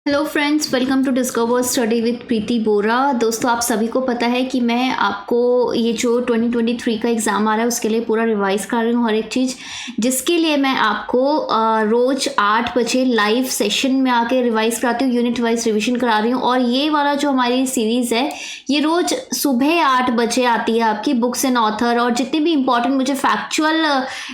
Hello friends, welcome to discover study with Preeti Bora. दोस्तों, आप सभी को पता है कि मैं आपको ये जो 2023 का एग्ज़ाम आ रहा है उसके लिए पूरा रिवाइज कर रही हूँ हर एक चीज़, जिसके लिए मैं आपको रोज़ 8 बजे लाइव सेशन में आके रिवाइज कराती हूँ, यूनिट वाइज रिविजन करा रही हूँ। और ये वाला जो हमारी सीरीज़ है ये रोज़ सुबह 8 बजे आती है आपकी बुक्स एंड ऑथर, और जितने भी इंपॉर्टेंट मुझे फैक्चुअल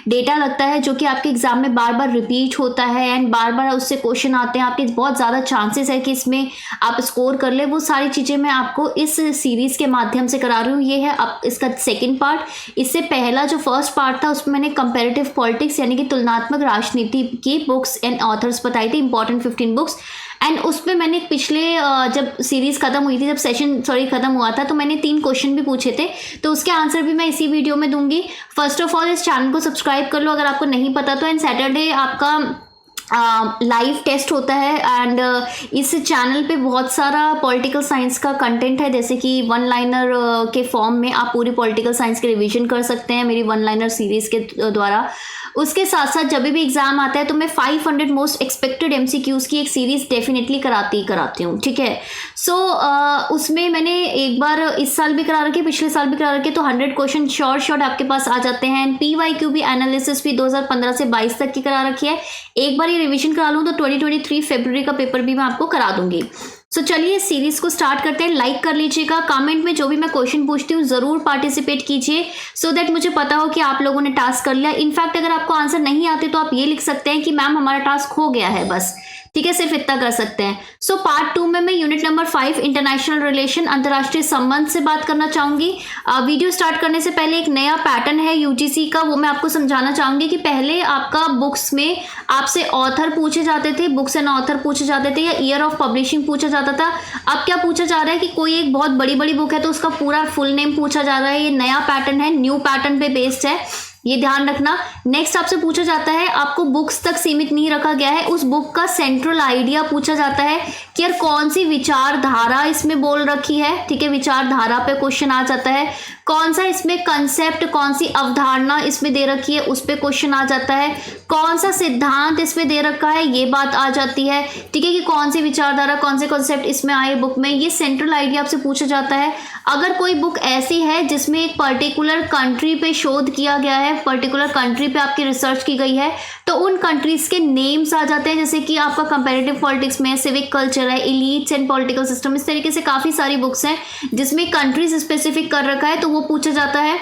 डेटा लगता है जो कि आपके एग्ज़ाम में बार बार रिपीट होता है एंड बार बार उससे क्वेश्चन आते हैं, आपके बहुत ज़्यादा चांसेस है कि इसमें आप स्कोर कर ले, वो सारी चीज़ें मैं आपको इस सीरीज़ के माध्यम से करा रही हूँ। ये है अब इसका सेकंड पार्ट। इससे पहला जो फर्स्ट पार्ट था उसमें मैंने कंपैरेटिव पॉलिटिक्स यानी कि तुलनात्मक राजनीति की बुक्स एंड ऑथर्स बताई थी, इंपॉर्टेंट 15 बुक्स। एंड उसमें मैंने पिछले जब सीरीज़ ख़त्म हुई थी, जब सेशन ख़त्म हुआ था, तो मैंने 3 क्वेश्चन भी पूछे थे, तो उसके आंसर भी मैं इसी वीडियो में दूंगी। फर्स्ट ऑफ ऑल इस चैनल को सब्सक्राइब कर लो अगर आपको नहीं पता तो। एंड सैटरडे आपका लाइव टेस्ट होता है एंड इस चैनल पे बहुत सारा पॉलिटिकल साइंस का कंटेंट है, जैसे कि वन लाइनर के फॉर्म में आप पूरी पॉलिटिकल साइंस की रिवीजन कर सकते हैं मेरी वन लाइनर सीरीज़ के द्वारा। उसके साथ साथ जब भी एग्जाम आता है तो मैं 500 मोस्ट एक्सपेक्टेड एमसीक्यूज की एक सीरीज़ डेफिनेटली कराती हूँ, ठीक है। सो उसमें मैंने एक बार इस साल भी करा रखे, पिछले साल भी करा रखे, तो 100 क्वेश्चन शॉर्ट आपके पास आ जाते हैं। PYQ भी एनालिसिस भी 2015 से 22 तक की करा रखी है। एक बार ये रिवीजन करा लूँ तो 2023 फरवरी का पेपर भी मैं आपको करा दूंगी। सो चलिए सीरीज को स्टार्ट करते हैं। लाइक कर लीजिएगा, कमेंट में जो भी मैं क्वेश्चन पूछती हूँ जरूर पार्टिसिपेट कीजिए, सो दैट मुझे पता हो कि आप लोगों ने टास्क कर लिया। इनफैक्ट अगर आपको आंसर नहीं आते तो आप ये लिख सकते हैं कि मैम हमारा टास्क हो गया है, बस, ठीक है, सिर्फ इतना कर सकते हैं। सो पार्ट 2 में मैं यूनिट नंबर 5 इंटरनेशनल रिलेशन अंतर्राष्ट्रीय संबंध से बात करना चाहूंगी। वीडियो स्टार्ट करने से पहले एक नया पैटर्न है यूजीसी का, वो मैं आपको समझाना चाहूंगी कि पहले आपका बुक्स में आपसे ऑथर पूछे जाते थे, बुक्स एंड ऑथर पूछे जाते थे, या ईयर ऑफ पब्लिशिंग पूछा जाता था। अब क्या पूछा जा रहा है कि कोई एक बहुत बड़ी बड़ी बुक है तो उसका पूरा फुल नेम पूछा जा रहा है। ये नया पैटर्न है, न्यू पैटर्न पे बेस्ड है, ये ध्यान रखना। नेक्स्ट आपसे पूछा जाता है, आपको बुक्स तक सीमित नहीं रखा गया है, उस बुक का सेंट्रल आइडिया पूछा जाता है कि यार कौन सी विचारधारा इसमें बोल रखी है, ठीक है, विचारधारा पे क्वेश्चन आ जाता है। कौन सा इसमें कंसेप्ट, कौन सी अवधारणा इसमें दे रखी है, उस पे क्वेश्चन आ जाता है। कौन सा सिद्धांत इसमें दे रखा है, ये बात आ जाती है, ठीक है, कि कौन सी विचारधारा, कौन से कॉन्सेप्ट इसमें आए बुक में, ये सेंट्रल आइडिया आपसे पूछा जाता है। अगर कोई बुक ऐसी है जिसमें एक पर्टिकुलर कंट्री पे शोध किया गया है, पर्टिकुलर कंट्री पे आपकी रिसर्च की गई है, तो उन कंट्रीज के नेम्स आ जाते हैं, जैसे कि आपका कंपैरेटिव पॉलिटिक्स में सिविक कल्चर है, इलीट्स एंड पॉलिटिकल सिस्टम, इस तरीके से काफी सारी बुक्स हैं जिसमें कंट्रीज स्पेसिफिक कर रखा है, तो वो पूछा जाता है।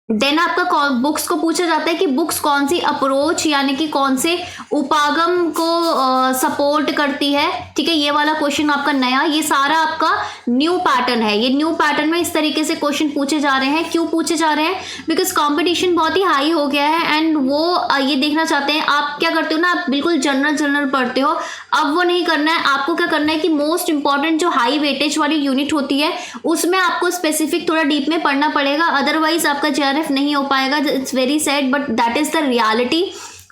देन आपका बुक्स को पूछा जाता है कि बुक्स कौन सी अप्रोच यानी कि कौन से उपागम को सपोर्ट करती है, ठीक है, ये वाला क्वेश्चन आपका नया, ये सारा आपका न्यू पैटर्न है। ये न्यू पैटर्न में इस तरीके से क्वेश्चन पूछे जा रहे हैं। क्यों पूछे जा रहे हैं? बिकॉज कंपटीशन बहुत ही हाई हो गया है एंड वो ये देखना चाहते हैं। आप क्या करते हो ना, आप बिल्कुल जनरल पढ़ते हो, अब वो नहीं करना है। आपको क्या करना है कि मोस्ट इंपॉर्टेंट जो हाई वेटेज वाली यूनिट होती है उसमें आपको स्पेसिफिक थोड़ा डीप में पढ़ना पड़ेगा, अदरवाइज आपका JRF नहीं हो पाएगा। It's very sad but that is the reality.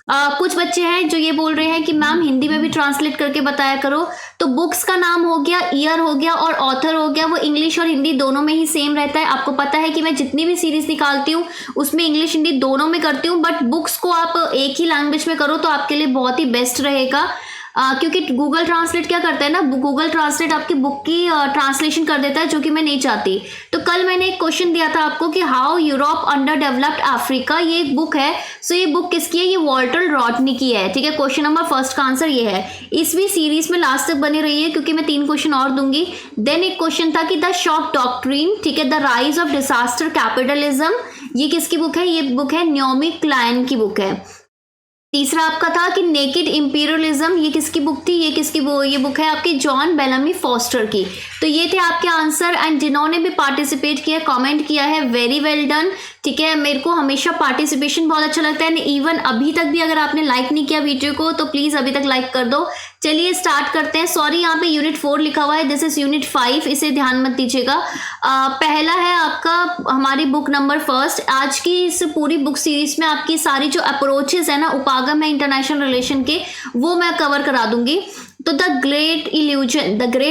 कुछ बच्चे हैं जो ये बोल रहे हैं कि मैम हिंदी में भी ट्रांसलेट करके बताया करो, तो बुक्स का नाम हो गया, ईयर हो गया और ऑथर हो गया, वो इंग्लिश और हिंदी दोनों में ही सेम रहता है। आपको पता है कि मैं जितनी भी सीरीज निकालती हूँ उसमें इंग्लिश हिंदी दोनों में करती हूँ, बट बुक्स को आप एक ही लैंग्वेज में करो तो आपके लिए बहुत ही बेस्ट रहेगा। क्योंकि गूगल ट्रांसलेट क्या करता है ना, गूगल ट्रांसलेट आपकी बुक की ट्रांसलेशन कर देता है, जो कि मैं नहीं चाहती। तो कल मैंने एक क्वेश्चन दिया था आपको कि how Europe under developed Africa, ये एक बुक है। सो ये बुक किसकी है? ये वॉल्टर रॉटनी की है, ठीक है। क्वेश्चन नंबर फर्स्ट का आंसर ये है। इसवी सीरीज में लास्ट तक बने रही है क्योंकि मैं 3 क्वेश्चन और दूंगी। देन एक क्वेश्चन था कि द शॉक डॉक्ट्रिन, ठीक है, the rise of disaster capitalism, ये किसकी बुक है? ये बुक है न्योमी क्लाइन की बुक है। तीसरा आपका था कि नेकेड इंपीरियलिज्म, ये किसकी बुक थी? ये बुक है आपकी जॉन बेलमी फॉस्टर की। तो ये थे आपके आंसर एंड जिन्होंने भी पार्टिसिपेट किया, कमेंट किया है, वेरी वेल डन, ठीक है। मेरे को हमेशा पार्टिसिपेशन बहुत अच्छा लगता है। इवन अभी तक भी अगर आपने लाइक नहीं किया वीडियो को तो प्लीज अभी तक लाइक कर दो। चलिए स्टार्ट करते हैं। सॉरी, यहाँ पे यूनिट 4 लिखा हुआ है, दिस इज यूनिट 5, इसे ध्यान मत दीजिएगा। पहला है आपका हमारी बुक नंबर फर्स्ट। आज की इस पूरी बुक सीरीज में आपकी सारी जो अप्रोचेस है ना, उपागम है इंटरनेशनल रिलेशन के, वो मैं कवर करा दूंगी। तो द ग्रेट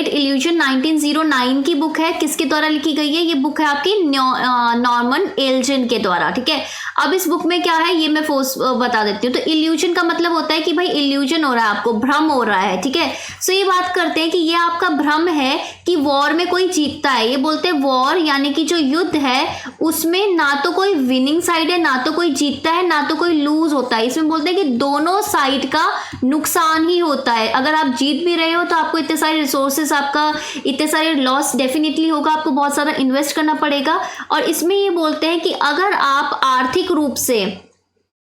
इल्यूजन 1909 की बुक है। किसके द्वारा लिखी गई है? ये बुक है आपकी नॉर्मन एल्जन के द्वारा। ठीक है, अब इस बुक में क्या है ये मैं बता देती हूँ। तो इल्यूजन का मतलब होता है कि भाई इल्यूजन हो रहा है, आपको भ्रम हो रहा है। ठीक है, सो ये बात करते हैं कि ये आपका भ्रम है कि वॉर में कोई जीतता है। ये बोलते हैं वॉर यानी कि जो युद्ध है उसमें ना तो कोई विनिंग साइड है, ना तो कोई जीतता है, ना तो कोई लूज होता है। इसमें बोलते हैं कि दोनों साइड का नुकसान ही होता है। अगर आप जीत भी रहे हो तो आपको इतने सारे रिसोर्सेस, आपका इतने सारे लॉस डेफिनेटली होगा, आपको बहुत सारा इन्वेस्ट करना पड़ेगा। और इसमें ये बोलते हैं कि अगर आप आर्थिक रूप से,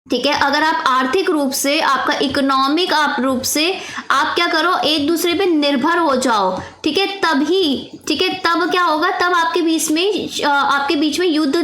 ठीक है, अगर आप आर्थिक रूप से, आपका इकोनॉमिक आप रूप से आप क्या करो, एक दूसरे पे निर्भर हो जाओ, ठीक है, तभी, ठीक है, तब क्या होगा, तब आपके बीच में युद्ध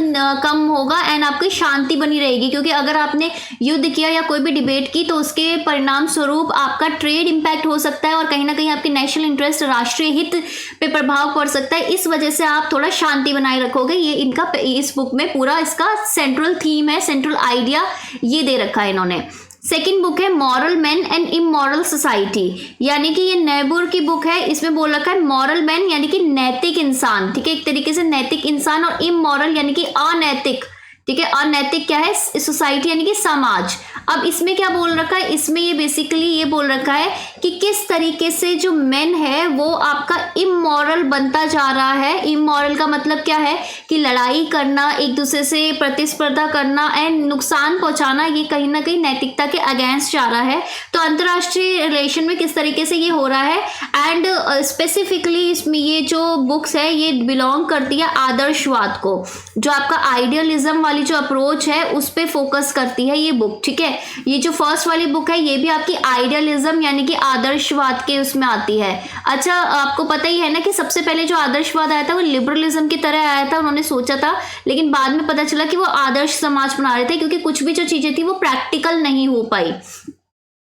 कम होगा एंड आपकी शांति बनी रहेगी। क्योंकि अगर आपने युद्ध किया या कोई भी डिबेट की तो उसके परिणाम स्वरूप आपका ट्रेड इंपैक्ट हो सकता है और कहीं ना कहीं आपके नेशनल इंटरेस्ट, राष्ट्रीय हित पे प्रभाव पड़ सकता है। इस वजह से आप थोड़ा शांति बनाए रखोगे। ये इनका इस बुक में पूरा इसका सेंट्रल थीम है, सेंट्रल आइडिया ये दे रखा है इन्होंने। सेकेंड बुक है moral man and immoral society, यानी कि ये नेबुर की बुक है। इसमें बोल रखा है मॉरल मैन यानी कि नैतिक इंसान, ठीक है, एक तरीके से नैतिक इंसान, और इमोरल यानी कि अनैतिक। ठीक है, अनैतिक क्या है? सोसाइटी यानी कि समाज। अब इसमें क्या बोल रखा है? इसमें ये बेसिकली ये बोल रखा है कि किस तरीके से जो मेन है वो आपका इमोरल बनता जा रहा है। इमोरल का मतलब क्या है कि लड़ाई करना, एक दूसरे से प्रतिस्पर्धा करना एंड नुकसान पहुंचाना, ये कहीं ना कहीं नैतिकता के अगेंस्ट जा रहा है। तो अंतर्राष्ट्रीय रिलेशन में किस तरीके से ये हो रहा है एंड स्पेसिफिकली इसमें ये जो बुक्स है ये बिलोंग करती है आदर्शवाद को, जो आपका आइडियलिज्म वाली जो अप्रोच है उस पे फोकस करती है ये बुक। ठीक है, ये जो फर्स्ट वाली बुक है ये भी आपकी आइडियलिज्म यानी कि आदर्शवाद के उसमें आती है। अच्छा, आपको पता ही है ना कि सबसे पहले जो आदर्शवाद आया था वो लिबरलिज्म की तरह आया था, उन्होंने सोचा था, लेकिन बाद में पता चला कि वो आदर्श समाज बना रहे थे क्योंकि कुछ भी जो चीजें थी वो प्रैक्टिकल नहीं हो पाई।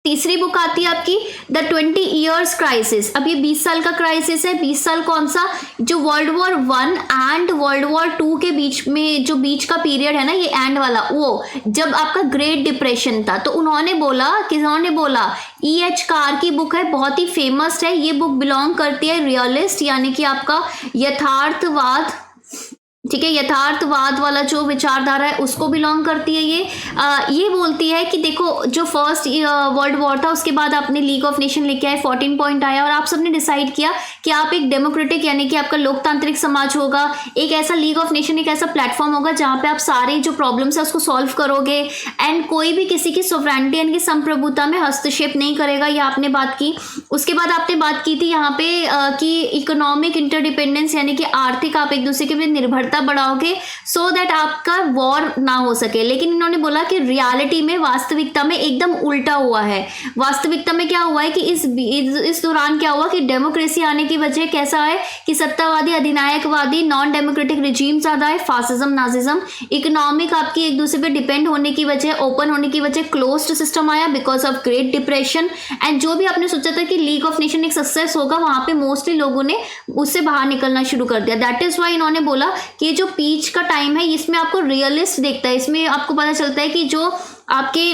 तीसरी बुक आती है आपकी द 20 ईयर्स क्राइसिस। अब ये 20 साल का क्राइसिस है। 20 साल कौन सा? जो world war 1 and world war 2 के बीच में जो बीच का पीरियड है ना, ये एंड वाला, वो जब आपका ग्रेट डिप्रेशन था। तो उन्होंने बोला, किन्होंने बोला, E.H. कार की बुक है, बहुत ही फेमस है। ये बुक बिलोंग करती है रियलिस्ट यानी कि आपका यथार्थवाद, ठीक है, यथार्थवाद वाला जो विचारधारा है उसको बिलोंग करती है। ये बोलती है कि देखो जो फर्स्ट वर्ल्ड वॉर था उसके बाद आपने लीग ऑफ नेशन लेके आए, 14 पॉइंट आया और आप सबने डिसाइड किया कि आप एक डेमोक्रेटिक यानी कि आपका लोकतांत्रिक समाज होगा। एक ऐसा लीग ऑफ नेशन एक ऐसा प्लेटफॉर्म होगा जहाँ पे आप सारे जो प्रॉब्लम्स है उसको सॉल्व करोगे एंड कोई भी किसी की सोवरेनिटी यानी कि संप्रभुता में हस्तक्षेप नहीं करेगा। ये आपने बात की। उसके बाद आपने बात की थी यहाँ पे कि इकोनॉमिक इंटरडिपेंडेंस यानी कि आर्थिक आप एक दूसरे के लिए निर्भरता बढ़ाओगे सो दैट आपका वॉर ना हो सके। लेकिन इन्होंने बोला कि रियलिटी में, वास्तविकता में एकदम उल्टा हुआ है। वास्तविकता में क्या हुआ है कि इस दौरान क्या हुआ कि डेमोक्रेसी आने की वजह कैसा है कि सत्तावादी, अधिनायकवादी, नॉन डेमोक्रेटिक रिजीम ज्यादा है, फासिज्म, नाजिज्म। इकोनॉमिक आपकी एक दूसरे पे डिपेंड होने की वजह, ओपन होने की वजह क्लोज्ड सिस्टम आया because of great depression. And जो भी आपने सोचा था कि लीग ऑफ नेशन एक सक्सेस होगा, वहां पे मोस्टली लोगों ने उससे बाहर निकलना शुरू कर दिया। दैट इज वाई इन्होंने बोला कि जो पीच का टाइम है इसमें आपको रियलिस्ट देखता है। इसमें आपको पता चलता है कि जो आपके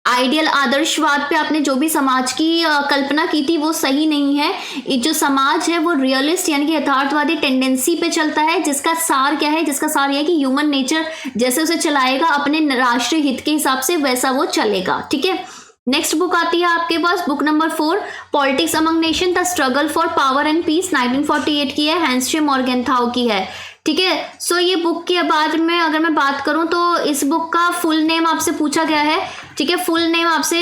आइडियल आदर्शवाद पे आपने जो भी समाज की कल्पना की थी वो सही नहीं है। जो समाज है वो रियलिस्ट यानी कि यथार्थवादी टेंडेंसी पे चलता है, जिसका सार क्या है? जिसका सार यह है कि ह्यूमन नेचर जैसे उसे चलाएगा अपने राष्ट्रीय हित के हिसाब से वैसा वो चलेगा। ठीक है, नेक्स्ट बुक आती है आपके पास book number 4, politics among nation the struggle for power and peace, 1948 की है, हैंसचे मॉर्गेनथाउ की है। ठीक है, सो ये बुक के बाद में अगर मैं बात करूं तो इस बुक का फुल नेम आपसे पूछा गया है। ठीक है, फुल नेम आपसे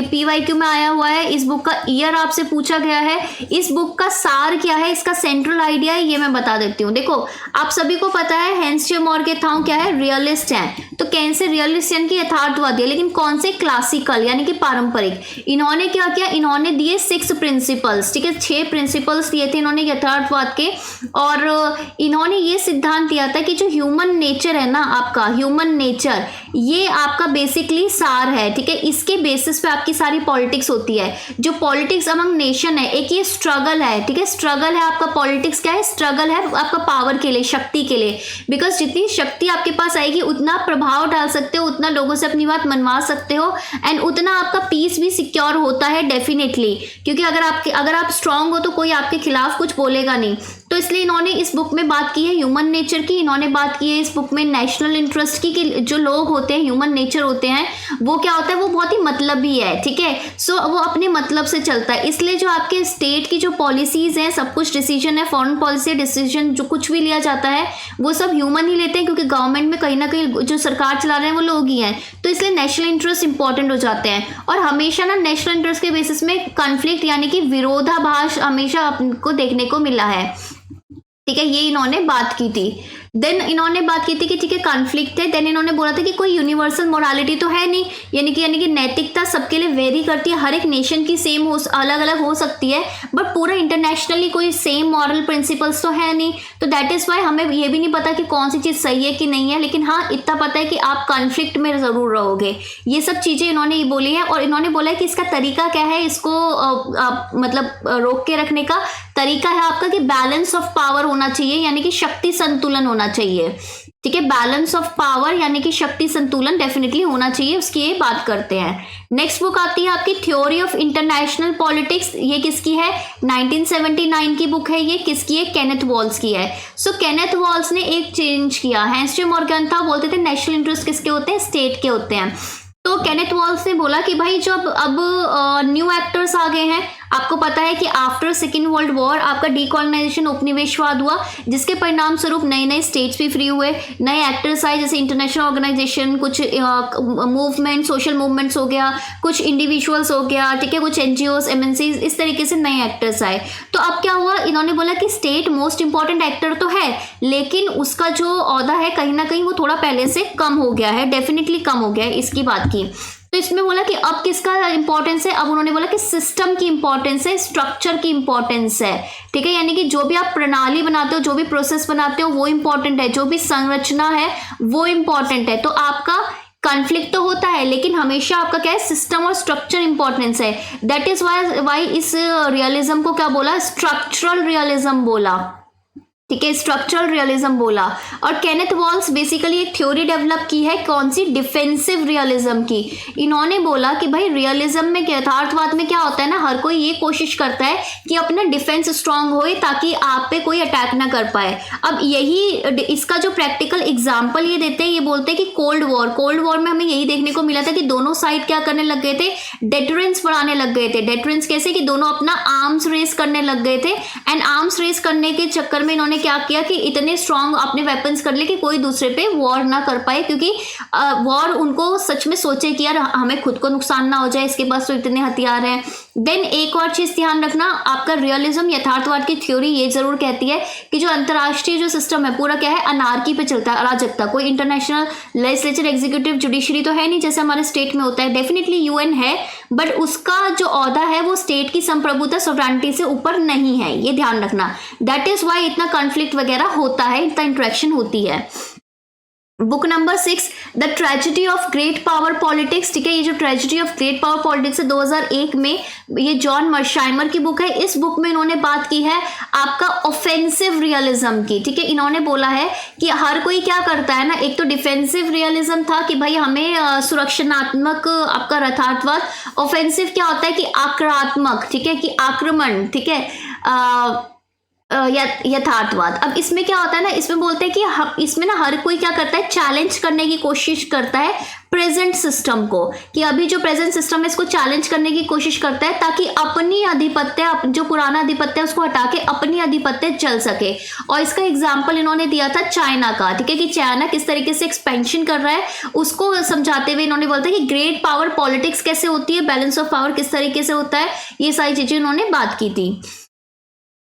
PYQ में आया हुआ है। इस बुक का ईयर आपसे पूछा गया है। इस बुक का सार क्या है, इसका सेंट्रल आइडिया है, ये मैं बता देती हूँ। देखो आप सभी को पता है हैंसचे मॉर्गेनथाउ क्या है? रियलिस्ट हैं। तो कैसे रियलिस्ट यानी कि यथार्थवादी, लेकिन कौन से? क्लासिकल यानी कि पारंपरिक। इन्होंने क्या किया? इन्होंने दिए 6 प्रिंसिपल्स। ठीक है, 6 प्रिंसिपल्स दिए थे इन्होंने यथार्थवाद के, और इन्होंने ये सिद्धांत दिया था कि जो ह्यूमन नेचर है ना, आपका ह्यूमन नेचर ये आपका बेसिकली सार है, ठीक है। इसके बेसिस पे आपकी सारी पॉलिटिक्स होती है। जो पॉलिटिक्स अमंग नेशन है, एक ये स्ट्रगल है, ठीक है। स्ट्रगल है आपका, पॉलिटिक्स क्या है, स्ट्रगल है आपका पावर के लिए, शक्ति के लिए। बिकॉज जितनी शक्ति आपके पास आएगी उतना प्रभाव डाल सकते हो, उतना लोगों से अपनी बात मनवा सकते हो, एंड उतना आपका पीस भी सिक्योर होता है डेफिनेटली। क्योंकि अगर आप स्ट्रांग हो तो कोई आपके खिलाफ कुछ बोलेगा नहीं। तो इसलिए इन्होंने इस बुक में बात की है ह्यूमन नेचर की, इन्होंने बात की है इस बुक में नेशनल इंटरेस्ट की, कि जो लोग होते हैं, ह्यूमन नेचर होते हैं, वो क्या होता है, वो बहुत ही मतलबी है, ठीक है। सो वो अपने मतलब से चलता है। इसलिए जो आपके स्टेट की जो पॉलिसीज हैं, सब कुछ डिसीजन है, फॉरेन पॉलिसी डिसीजन जो कुछ भी लिया जाता है वो सब ह्यूमन ही लेते हैं, क्योंकि गवर्नमेंट में कहीं ना कहीं जो सरकार चला रहे हैं वो लोग ही हैं। तो इसलिए नेशनल इंटरेस्ट इंपॉर्टेंट हो जाते हैं। और हमेशा ना नेशनल इंटरेस्ट के बेसिस में कॉन्फ्लिक्ट यानी कि विरोधाभास हमेशा आपको देखने को मिला है, ठीक है। ये इन्होंने बात की थी। देन इन्होंने बात की थी कि ठीक है कॉन्फ्लिक्ट है। देन इन्होंने बोला था कि कोई यूनिवर्सल मोरालिटी तो है नहीं, यानी कि नैतिकता सबके लिए वेरी करती है, हर एक नेशन की सेम हो, अलग अलग हो सकती है, बट पूरा इंटरनेशनली कोई सेम मॉरल प्रिंसिपल्स तो है नहीं। तो दैट इज वाई हमें ये भी नहीं पता कि कौन सी चीज़ सही है कि नहीं है, लेकिन हाँ इतना पता है कि आप कॉन्फ्लिक्ट में ज़रूर रहोगे। ये सब चीज़ें इन्होंने ये बोली है। और इन्होंने बोला है कि इसका तरीका क्या है, इसको मतलब रोक के रखने का तरीका है आपका कि बैलेंस ऑफ पावर होना चाहिए, यानी कि शक्ति संतुलन होना चाहिए, ठीक है। बैलेंस ऑफ पावर यानी कि शक्ति संतुलन डेफिनेटली होना चाहिए, उसकी ये बात करते हैं। नेक्स्ट बुक आती है आपकी थ्योरी ऑफ इंटरनेशनल पॉलिटिक्स। ये किसकी है, 1979 की बुक है। ये किसकी है, केनेथ वॉल्स की है। सो केनेथ वॉल्स ने एक चेंज किया। हैंस जे मॉर्गन था, बोलते थे नेशनल इंटरेस्ट किसके होते हैं, स्टेट के होते हैं। तो केनेथ वॉल्स ने बोला कि भाई जब अब न्यू एक्टर्स आ गए हैं, आपको पता है कि आफ्टर सेकेंड वर्ल्ड वॉर आपका डीकॉलोनाइजेशन, उपनिवेशवाद हुआ, जिसके परिणाम स्वरूप नए नए स्टेट्स भी फ्री हुए, नए एक्टर्स आए, जैसे इंटरनेशनल ऑर्गेनाइजेशन, कुछ मूवमेंट, सोशल मूवमेंट्स हो गया, कुछ इंडिविजुअल्स हो गया, ठीक है, कुछ एनजीओस, एमएनसीज, इस तरीके से नए एक्टर्स आए। तो अब क्या हुआ, इन्होंने बोला कि स्टेट मोस्ट इंपॉर्टेंट एक्टर तो है, लेकिन उसका जो औहदा है कहीं ना कहीं वो थोड़ा पहले से कम हो गया है, डेफिनेटली कम हो गया है, इसकी बात की। तो इसमें बोला कि अब किसका इंपॉर्टेंस है, अब उन्होंने बोला कि सिस्टम की इंपॉर्टेंस है, स्ट्रक्चर की इंपॉर्टेंस है, ठीक है। यानी कि जो भी आप प्रणाली बनाते हो, जो भी प्रोसेस बनाते हो वो इंपॉर्टेंट है, जो भी संरचना है वो इंपॉर्टेंट है। तो आपका कॉन्फ्लिक्ट तो होता है, लेकिन हमेशा आपका क्या है, सिस्टम और स्ट्रक्चर इंपॉर्टेंस है। दैट इज वाई इस रियलिज्म को क्या बोला, स्ट्रक्चरल रियलिज्म बोला, ठीक है, स्ट्रक्चरल रियलिज्म बोला। और केनेथ वॉल्स बेसिकली एक थ्योरी डेवलप की है, कौन सी, डिफेंसिव रियलिज्म की। इन्होंने बोला कि भाई रियलिज्म में, यथार्थवाद में क्या होता है ना, हर कोई ये कोशिश करता है कि अपना डिफेंस स्ट्रांग होए ताकि आप पे कोई अटैक ना कर पाए। अब यही इसका जो प्रैक्टिकल एग्जाम्पल ये देते हैं, ये बोलते हैं कि कोल्ड वॉर में हमें यही देखने को मिला था कि दोनों साइड क्या करने लग गए थे, डेटरेंस बढ़ाने लग गए थे। डेटरेंस कैसे, कि दोनों अपना आर्म्स रेस करने लग गए थे, एंड आर्म्स रेस करने के चक्कर में इन्होंने क्या किया कि इतने स्ट्रांग अपने वेपन्स कर लिए कि कोई दूसरे पे वॉर ना कर पाए, क्योंकि वॉर उनको सच में सोचे कि यार हमें खुद को नुकसान ना हो जाए, इसके पास तो इतने हथियार हैं। देन एक और चीज ध्यान रखना, आपका रियलिज्म, यथार्थवाद की थ्योरी ये जरूर कहती है कि जो अंतरराष्ट्रीय जो सिस्टम है पूरा क्या है, अनार्की पे चलता है, अराजकता। कोई इंटरनेशनल लेजिस्लेचर, एग्जीक्यूटिव, जुडिशरी तो है नहीं जैसे हमारे स्टेट में होता है। डेफिनेटली यूएन है, बट उसका जो औहदा है वो स्टेट की संप्रभुता, सोवरेनिटी से ऊपर नहीं है, ये ध्यान रखना। दैट इज वाई इतना कॉन्फ्लिक्ट वगैरह होता है, इतना इंटरेक्शन होती है। Book number 6, the tragedy of great power politics, ठीक है। ये जो tragedy of great power politics है 2001 में, ये जॉन मर्शाइमर की बुक है। इस बुक में इन्होंने बात की है आपका ऑफेंसिव रियलिज्म की, ठीक है। इन्होंने बोला है कि हर कोई क्या करता है ना, एक तो डिफेंसिव रियलिज्म था कि भाई हमें सुरक्षात्मक आपका यथार्थवाद, ऑफेंसिव क्या होता है कि आक्रामक, ठीक है, कि आक्रमण, ठीक है, यथार्थवाद। अब इसमें क्या होता है ना, इसमें बोलते हैं कि इसमें ना हर कोई क्या करता है, चैलेंज करने की कोशिश करता है प्रेजेंट सिस्टम को, कि अभी जो प्रेजेंट सिस्टम है इसको चैलेंज करने की कोशिश करता है ताकि अपनी आधिपत्य, जो पुराना आधिपत्य है उसको हटा के अपनी आधिपत्य चल सके। और इसका एग्जाम्पल इन्होंने दिया था चाइना का, ठीक है, कि चाइना किस तरीके से एक्सपेंशन कर रहा है उसको समझाते हुए इन्होंने बोलता है कि ग्रेट पावर पॉलिटिक्स कैसे होती है, बैलेंस ऑफ पावर किस तरीके से होता है, ये सारी चीजें इन्होंने बात की थी।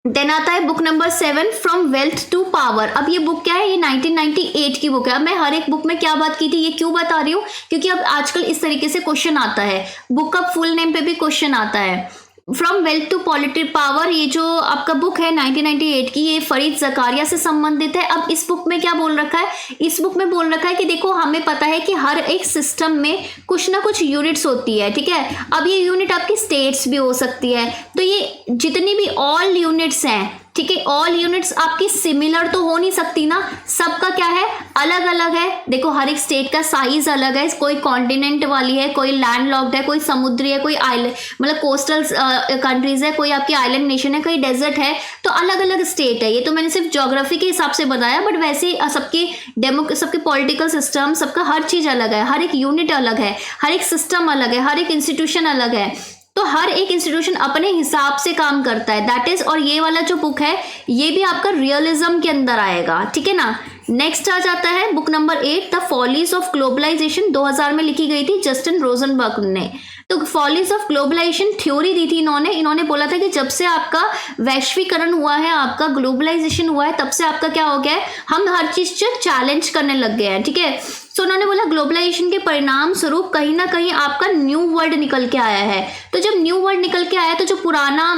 देन आता है book number 7, from wealth to power. अब ये बुक क्या है, ये 1998 की बुक है। अब मैं हर एक बुक में क्या बात की थी ये क्यों बता रही हूँ, क्योंकि अब आजकल इस तरीके से क्वेश्चन आता है, बुक का फुल नेम पे भी क्वेश्चन आता है। From wealth to political power, ये जो आपका बुक है 1998 की, ये फरीद ज़कारिया से संबंधित है। अब इस बुक में क्या बोल रखा है, इस बुक में बोल रखा है कि देखो हमें पता है कि हर एक सिस्टम में कुछ ना कुछ यूनिट्स होती है, ठीक है। अब ये यूनिट आपकी स्टेट्स भी हो सकती है, तो ये जितनी भी ऑल यूनिट्स हैं, ठीक है, ऑल यूनिट्स आपकी सिमिलर तो हो नहीं सकती ना, सबका क्या है, अलग अलग है। देखो हर एक स्टेट का साइज अलग है, कोई कॉन्टिनेंट वाली है, कोई लैंड लॉक्ड है, कोई समुद्री है, कोई आइलैंड मतलब कोस्टल कंट्रीज है, कोई आपकी आइलैंड नेशन है, कोई डेजर्ट है, तो अलग अलग स्टेट है। ये तो मैंने सिर्फ ज्योग्राफी के हिसाब से बताया, बट वैसे सबके पॉलिटिकल सिस्टम, सबका हर चीज अलग है, हर एक यूनिट अलग है, हर एक सिस्टम अलग है, हर एक इंस्टीट्यूशन अलग है, तो हर एक इंस्टीट्यूशन अपने हिसाब से काम करता है, दैट इज। और ये वाला जो बुक है ये भी आपका रियलिज्म के अंदर आएगा, ठीक है ना। नेक्स्ट आ जाता है book number 8, the follies of globalization, 2000 में लिखी गई थी जस्टिन रोजनबर्ग ने। तो फॉलीज ऑफ ग्लोबलाइजेशन थ्योरी दी थी इन्होंने बोला था कि जब से आपका वैश्वीकरण हुआ है, आपका ग्लोबलाइजेशन हुआ है, तब से आपका क्या हो गया है, हम हर चीज से चैलेंज करने लग गए हैं, ठीक है। सो उन्होंने बोला ग्लोबलाइजेशन के परिणाम स्वरूप कहीं ना कहीं आपका न्यू वर्ल्ड निकल के आया है। तो जब न्यू वर्ल्ड निकल के आया तो जो पुराना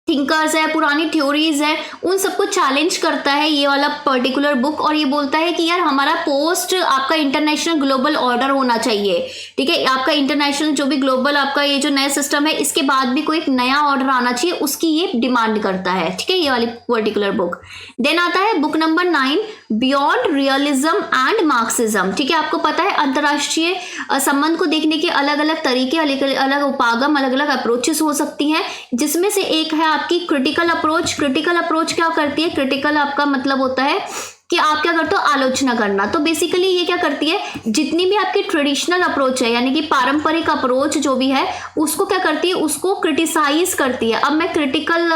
थिंकर्स है, पुरानी थ्योरीज है, उन सबको चैलेंज करता है ये वाला पर्टिकुलर बुक, और ये बोलता है कि यार हमारा पोस्ट आपका इंटरनेशनल ग्लोबल ऑर्डर होना चाहिए, ठीक है। आपका इंटरनेशनल जो भी ग्लोबल आपका ये जो नया सिस्टम है, इसके बाद भी कोई एक नया ऑर्डर आना चाहिए, उसकी ये डिमांड करता है, ठीक है, ये वाली पर्टिकुलर बुक। देन आता है book number 9, beyond realism and Marxism, ठीक है। आपको पता है अंतरराष्ट्रीय संबंध को देखने के अलग अलग तरीके, अलग अलग उपागम, अलग अलग अप्रोचेस हो सकती हैं, जिसमें से एक है आपकी क्रिटिकल अप्रोच। क्रिटिकल अप्रोच क्या करती है, क्रिटिकल आपका मतलब होता है कि आप क्या करते हो, आलोचना करना। तो बेसिकली ये क्या करती है, जितनी भी आपकी ट्रेडिशनल अप्रोच है, यानी कि पारंपरिक अप्रोच जो भी है, उसको क्या करती है, उसको क्रिटिसाइज करती है। अब मैं क्रिटिकल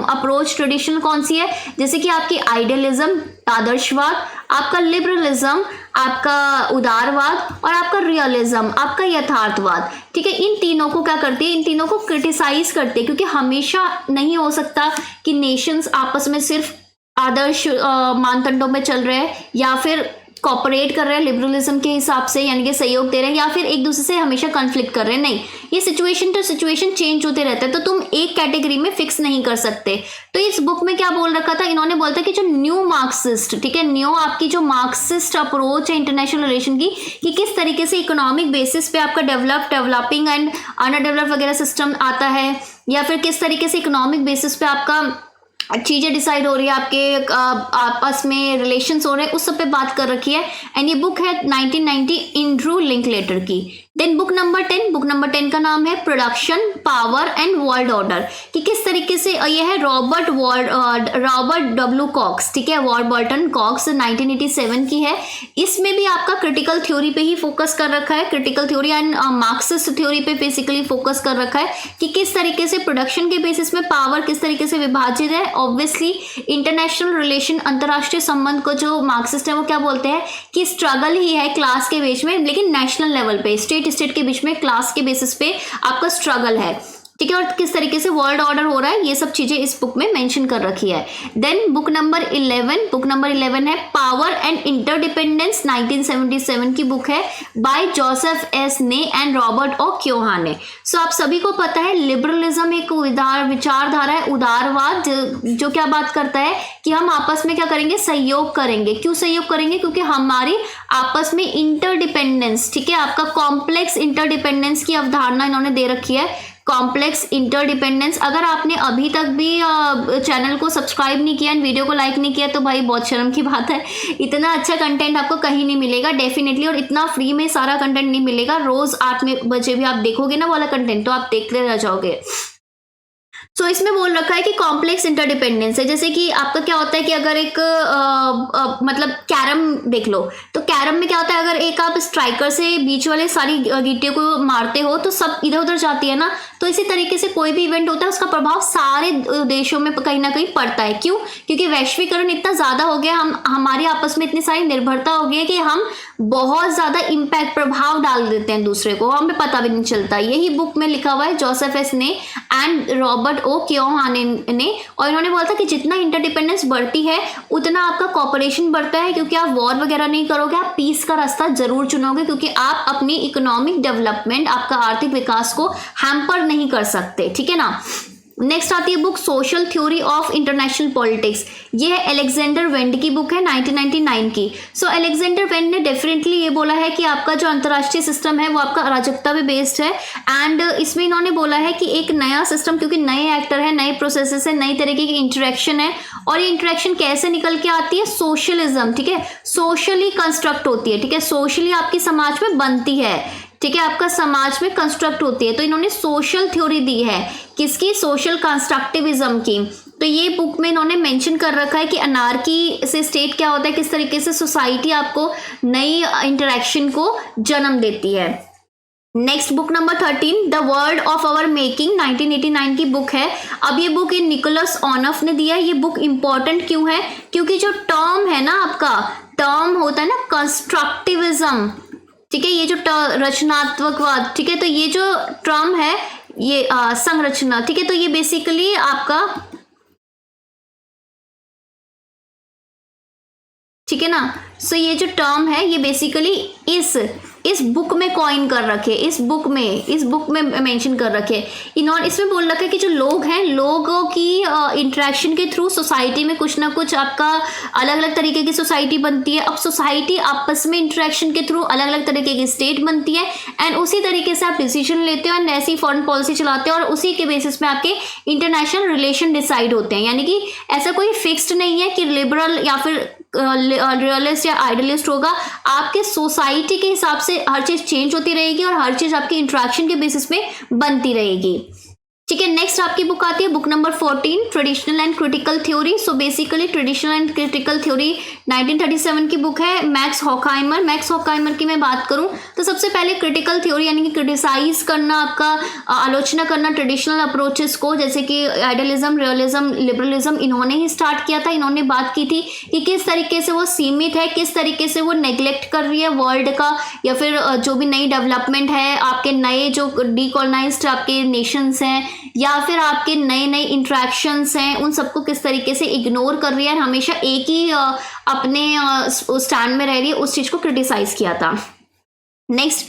अप्रोच ट्रेडिशनल कौन सी है, जैसे कि आपकी आइडियलिज्म, आदर्शवाद, आपका लिबरलिज्म, आपका उदारवाद, और आपका रियलिज्म, आपका यथार्थवाद, ठीक है। इन तीनों को क्या करती है, इन तीनों को क्रिटिसाइज करती है, क्योंकि हमेशा नहीं हो सकता कि नेशंस आपस में सिर्फ आदर्श मानदंडों में चल रहे हैं, या फिर कॉपरेट कर रहे हैं लिबरलिज्म के हिसाब से, यानी कि सहयोग दे रहे हैं, या फिर एक दूसरे से हमेशा कॉन्फ्लिक्ट कर रहे हैं। नहीं, ये सिचुएशन टू सिचुएशन चेंज होते रहते हैं, तो तुम एक कैटेगरी में फिक्स नहीं कर सकते। तो इस बुक में क्या बोल रखा था, इन्होंने बोला था कि जो न्यू मार्क्सिस्ट, ठीक है, न्यू आपकी जो मार्क्सिस्ट अप्रोच है इंटरनेशनल रिलेशन की, कि किस तरीके से इकोनॉमिक बेसिस पे आपका डेवलपिंग एंड अंडर डेवलप वगैरह सिस्टम आता है, या फिर किस तरीके से इकोनॉमिक बेसिस पे आपका चीजें डिसाइड हो रही है, आपके आपस में रिलेशंस हो रहे हैं, उस सब पे बात कर रखी है। एंड ये बुक है 1990 एंड्रू लिंकलेटर की। देन बुक नंबर 10 का नाम है production, power and world order, कि किस तरीके से ये है रॉबर्ट डब्ल्यू कॉक्स, ठीक है, वॉरबर्टन कॉक्स 1987 की है। इसमें भी आपका क्रिटिकल थ्योरी पे ही फोकस कर रखा है, critical theory and Marxist theory पे बेसिकली फोकस कर रखा है, कि किस तरीके से प्रोडक्शन के बेसिस में पावर किस तरीके से विभाजित है। ऑब्वियसली इंटरनेशनल रिलेशन, अंतरराष्ट्रीय संबंध को जो मार्क्सिस्ट है वो क्या बोलते हैं कि स्ट्रगल ही है क्लास के बीच में, लेकिन नेशनल लेवल पे, स्टेट के बीच में, क्लास के बेसिस पे आपका स्ट्रगल है, ठीक है। और किस तरीके से वर्ल्ड ऑर्डर हो रहा है, ये सब चीजें इस बुक में मेंशन कर रखी है। देन बुक नंबर 11 है पावर एंड इंटरडिपेंडेंस, 1977 की बुक है, बाय जोसेफ एस ने एंड रॉबर्ट ओ क्योहा ने। सो आप सभी को पता है लिबरलिज्म एक विचारधारा है, उदारवाद, जो क्या बात करता है कि हम आपस में क्या करेंगे, सहयोग करेंगे। क्यों सहयोग करेंगे, क्योंकि हमारी आपस में इंटरडिपेंडेंस, ठीक है, आपका कॉम्प्लेक्स इंटरडिपेंडेंस की अवधारणा इन्होंने दे रखी है, कॉम्प्लेक्स इंटरडिपेंडेंस। अगर आपने अभी तक भी चैनल को सब्सक्राइब नहीं किया, वीडियो को लाइक नहीं किया, तो भाई बहुत शर्म की बात है। इतना अच्छा कंटेंट आपको कहीं नहीं मिलेगा डेफिनेटली, और इतना फ्री में सारा कंटेंट नहीं मिलेगा। रोज 8 बजे भी आप देखोगे ना वाला कंटेंट, तो आप देखते रह जाओगे। सो इसमें बोल रखा है कि कॉम्प्लेक्स इंटरडिपेंडेंस है, जैसे कि आपका क्या होता है कि अगर एक मतलब कैरम देख लो, तो कैरम में क्या होता है, अगर एक आप स्ट्राइकर से बीच वाले सारी गीटियों को मारते हो तो सब इधर उधर जाती है ना, तो इसी तरीके से कोई भी इवेंट होता है उसका प्रभाव सारे देशों में कहीं ना कहीं पड़ता है। क्यों, क्योंकि वैश्वीकरण इतना ज्यादा हो गया, हमारी आपस में इतनी सारी निर्भरता हो गई है कि हम बहुत ज्यादा इम्पैक्ट, प्रभाव डाल देते हैं दूसरे को, हमें पता भी नहीं चलता। यही बुक में लिखा हुआ है, जोसेफ एस ने एंड रॉबर्ट ओ क्योहान ने, और इन्होंने बोला था कि जितना इंटरडिपेंडेंस बढ़ती है उतना आपका कॉपरेशन बढ़ता है, क्योंकि आप वॉर वगैरह नहीं करोगे, आप पीस का रास्ता जरूर चुनोगे, क्योंकि आप अपनी इकोनॉमिक डेवलपमेंट, आपका आर्थिक विकास को हैम्पर नहीं कर सकते, ठीक है ना। नेक्स्ट आती है book social theory of international politics. ये है अलेक्जेंडर वेंड की बुक है 1999 की। सो अलेक्जेंडर वेंड ने डेफिनेटली ये बोला है कि आपका जो अंतर्राष्ट्रीय सिस्टम है वो आपका अराजकता पे बेस्ड है, एंड इसमें इन्होंने बोला है कि एक नया सिस्टम, क्योंकि नए एक्टर है, नए प्रोसेसेस है, नई तरीके की इंटरेक्शन है, और ये इंटरेक्शन कैसे निकल के आती है, सोशलिज्म, ठीक है, सोशली कंस्ट्रक्ट होती है, ठीक है, सोशली आपकी समाज में बनती है, ठीक है, आपका समाज में कंस्ट्रक्ट होती है। तो इन्होंने सोशल थ्योरी दी है, किसकी, सोशल कंस्ट्रक्टिविज्म की। तो ये बुक में इन्होंने मेंशन कर रखा है कि अनार्की से स्टेट क्या होता है, किस तरीके से सोसाइटी आपको नई इंटरेक्शन को जन्म देती है। Next book number 13, the world of our making, 1989 की बुक है। अब ये बुक निकोलस ऑनफ ने दिया है। ये बुक इंपॉर्टेंट क्यों है, क्योंकि जो टर्म है ना, आपका टर्म होता है ना कंस्ट्रक्टिविज्म, ठीक है, ये जो रचनात्मकवाद, ठीक है, तो ये जो टर्म है ये संरचना, ठीक है, तो ये बेसिकली आपका, ठीक है ना, सो ये जो टर्म है ये बेसिकली इस बुक में कॉइन कर रखे, इस बुक में मेंशन कर रखे इन्होंने। इसमें बोल रखा है कि जो लोग हैं, लोगों की इंटरेक्शन के थ्रू सोसाइटी में कुछ ना कुछ आपका अलग अलग तरीके की सोसाइटी बनती है। अब सोसाइटी आपस में इंटरेक्शन के थ्रू अलग अलग तरीके की स्टेट बनती है, एंड उसी तरीके से आप डिसीजन लेते हो एंड ऐसी फॉरेन पॉलिसी चलाते हो, और उसी के बेसिस में आपके इंटरनेशनल रिलेशन डिसाइड होते हैं। यानी कि ऐसा कोई फिक्स्ड नहीं है कि लिबरल या फिर रियलिस्ट या आइडियलिस्ट होगा, आपके सोसाइटी के हिसाब से हर चीज चेंज होती रहेगी और हर चीज आपकी इंटरेक्शन के बेसिस पे बनती रहेगी, ठीक है। नेक्स्ट आपकी बुक आती है book number 14, traditional and critical theory. So basically traditional and critical theory 1937 की बुक है, मैक्स हॉकहाइमर की मैं बात करूं तो सबसे पहले क्रिटिकल थ्योरी यानी कि क्रिटिसाइज करना, आपका आलोचना करना ट्रेडिशनल अप्रोचेस को, जैसे कि आइडियलिज्म, रियलिज्म, लिबरलिज्म, इन्होंने ही स्टार्ट किया था। इन्होंने बात की थी कि किस तरीके से वो सीमित है, किस तरीके से वो नेग्लेक्ट कर रही है वर्ल्ड का, या फिर जो भी नई डेवलपमेंट है, आपके नए जो डीकोलोनाइज्ड आपके नेशंस हैं या फिर आपके नए नए इंट्रैक्शंस हैं, उन सबको किस तरीके से इग्नोर कर रही है और हमेशा एक ही अपने स्टैंड में रह रही है, उस चीज को क्रिटिसाइज किया था। Next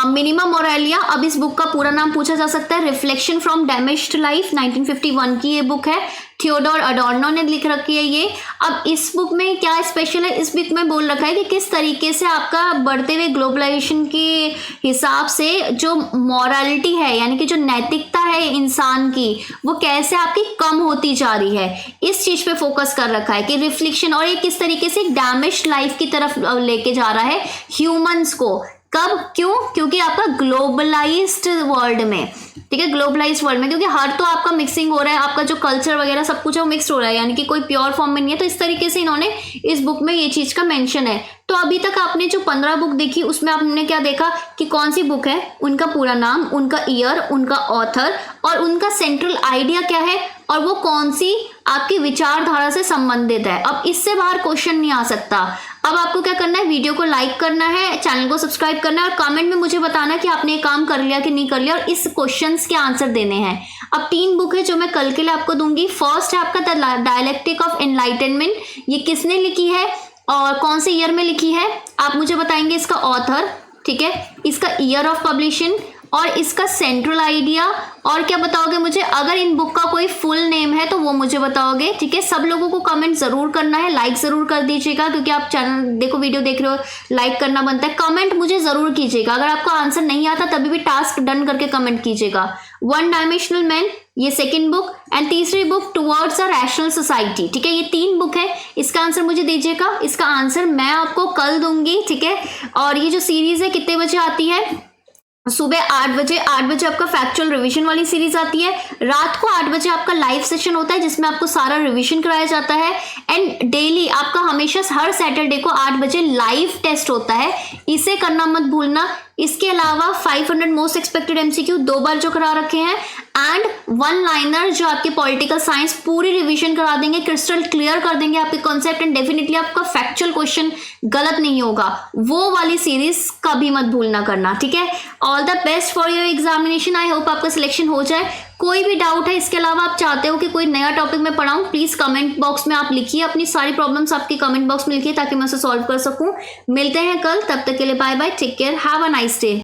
Minima Moralia. अब इस बुक का पूरा नाम पूछा जा सकता है, रिफ्लेक्शन फ्रॉम डैमेज्ड लाइफ, 1951 की ये बुक है, थियोडोर अडोर्नो ने लिख रखी है ये। अब इस बुक में क्या स्पेशल है, इस बुक में बोल रखा है कि किस तरीके से आपका बढ़ते हुए ग्लोबलाइजेशन के हिसाब से जो मॉरलिटी है, यानी कि जो नैतिकता है इंसान की, वो कैसे आपकी कम होती जा रही है, इस चीज पे फोकस कर रखा है कि रिफ्लेक्शन, और ये किस तरीके से डैमेज्ड लाइफ की तरफ लेके जा रहा है ह्यूमंस को। कब, क्यों, क्योंकि आपका ग्लोबलाइज्ड वर्ल्ड में, ठीक है, ग्लोबलाइज्ड वर्ल्ड में, क्योंकि हर तो आपका मिक्सिंग हो रहा है, आपका जो कल्चर वगैरह सब कुछ है वो मिक्स हो रहा है, यानी कि कोई प्योर फॉर्म में नहीं है। तो इस तरीके से इन्होंने इस बुक में ये चीज का मेंशन है। तो अभी तक आपने जो 15 बुक देखी उसमें आपने क्या देखा कि कौन सी बुक है, उनका पूरा नाम, उनका ईयर, उनका ऑथर और उनका सेंट्रल आइडिया क्या है, और वो कौन सी आपकी विचारधारा से संबंधित है। अब इससे बाहर क्वेश्चन नहीं आ सकता। अब आपको क्या करना है, वीडियो को लाइक करना है, चैनल को सब्सक्राइब करना है और कमेंट में मुझे बताना कि आपने ये काम कर लिया कि नहीं कर लिया, और इस क्वेश्चंस के आंसर देने हैं। अब 3 बुक है जो मैं कल के लिए आपको दूंगी। फर्स्ट है आपका द डायलेक्टिक ऑफ एनलाइटनमेंट, ये किसने लिखी है और कौन से ईयर में लिखी है, आप मुझे बताएंगे इसका ऑथर, ठीक है, इसका ईयर ऑफ पब्लिशिंग और इसका सेंट्रल आइडिया, और क्या बताओगे मुझे, अगर इन बुक का कोई फुल नेम है तो वो मुझे बताओगे, ठीक है। सब लोगों को कमेंट जरूर करना है, लाइक जरूर कर दीजिएगा, क्योंकि आप चैनल देखो वीडियो देख रहे हो, लाइक करना बनता है। कमेंट मुझे जरूर कीजिएगा, अगर आपको आंसर नहीं आता तभी भी टास्क डन करके कमेंट कीजिएगा। वन डायमेंशनल मैन, ये सेकंड बुक, एंड तीसरी book towards a rational society, ठीक है। ये 3 बुक है, इसका आंसर मुझे दीजिएगा, इसका आंसर मैं आपको कल दूंगी, ठीक है। और ये जो सीरीज है कितने बजे आती है, सुबह 8 बजे आपका फैक्चुअल रिवीजन वाली सीरीज आती है, रात को 8 बजे आपका लाइव सेशन होता है जिसमें आपको सारा रिवीजन कराया जाता है, एंड डेली आपका हमेशा हर सैटरडे को 8 बजे लाइव टेस्ट होता है, इसे करना मत भूलना। इसके अलावा 500 मोस्ट एक्सपेक्टेड एमसीक्यू 2 बार जो करा रखे हैं, एंड वन लाइनर जो आपके पॉलिटिकल साइंस पूरी रिवीजन करा देंगे, क्रिस्टल क्लियर कर देंगे आपके कॉन्सेप्ट, एंड डेफिनेटली आपका फैक्चुअल क्वेश्चन गलत नहीं होगा। वो वाली सीरीज कभी मत भूलना करना, ठीक है। All the best for your examination, I hope आपका सिलेक्शन हो जाए। कोई भी डाउट है इसके अलावा आप चाहते हो कि कोई नया टॉपिक मैं पढ़ाऊं, प्लीज कमेंट बॉक्स में आप लिखिए, अपनी सारी प्रॉब्लम्स आपके कमेंट बॉक्स में लिखिए ताकि मैं उसे सॉल्व कर सकूं। मिलते हैं कल, तब तक के लिए bye bye, take care, have a nice day.